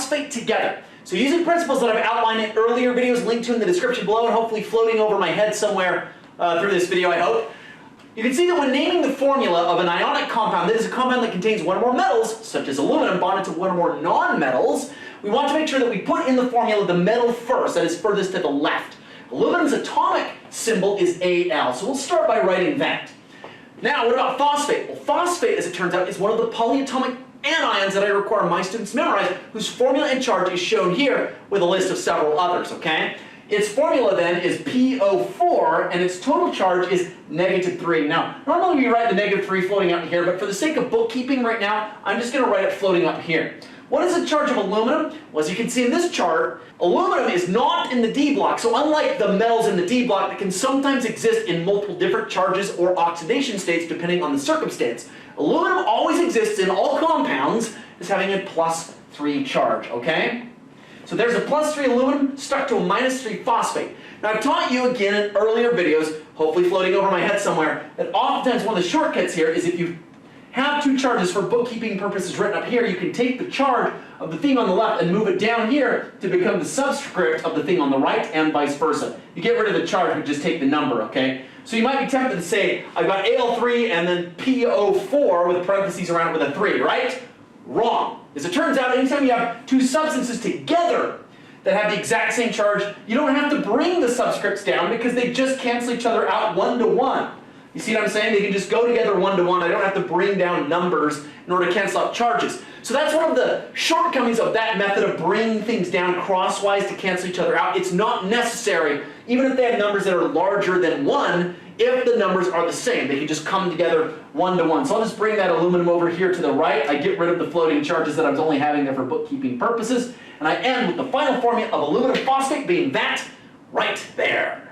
phosphate together. So using principles that I've outlined in earlier videos, linked to in the description below and hopefully floating over my head somewhere through this video, I hope, you can see that when naming the formula of an ionic compound, that is a compound that contains one or more metals, such as aluminum, bonded to one or more non-metals, we want to make sure that we put in the formula the metal first, that is furthest to the left. Aluminum's atomic symbol is Al, so we'll start by writing that. Now, what about phosphate? Well, phosphate, as it turns out, is one of the polyatomic anions that I require my students memorize, whose formula and charge is shown here with a list of several others, okay? Its formula then is PO4, and its total charge is -3. Now, normally we write the -3 floating out here, but for the sake of bookkeeping right now, I'm just going to write it floating up here. What is the charge of aluminum? Well, as you can see in this chart, aluminum is not in the D block, so unlike the metals in the D block that can sometimes exist in multiple different charges or oxidation states depending on the circumstance, aluminum always exists in all compounds as having a +3 charge, okay? So there's a +3 aluminum stuck to a -3 phosphate. Now I've taught you again in earlier videos, hopefully floating over my head somewhere, that oftentimes one of the shortcuts here is if you have two charges for bookkeeping purposes written up here, you can take the charge of the thing on the left and move it down here to become the subscript of the thing on the right and vice versa. You get rid of the charge, but just take the number, okay? So you might be tempted to say, I've got Al3 and then PO4 with parentheses around it with a 3, right? Wrong. As it turns out, anytime you have two substances together that have the exact same charge, you don't have to bring the subscripts down because they just cancel each other out 1 to 1. You see what I'm saying? They can just go together 1 to 1. I don't have to bring down numbers in order to cancel out charges. So that's one of the shortcomings of that method of bringing things down crosswise to cancel each other out. It's not necessary, even if they have numbers that are larger than 1, if the numbers are the same. They can just come together 1 to 1. So I'll just bring that aluminum over here to the right. I get rid of the floating charges that I was only having there for bookkeeping purposes. And I end with the final formula of aluminum phosphate being that right there.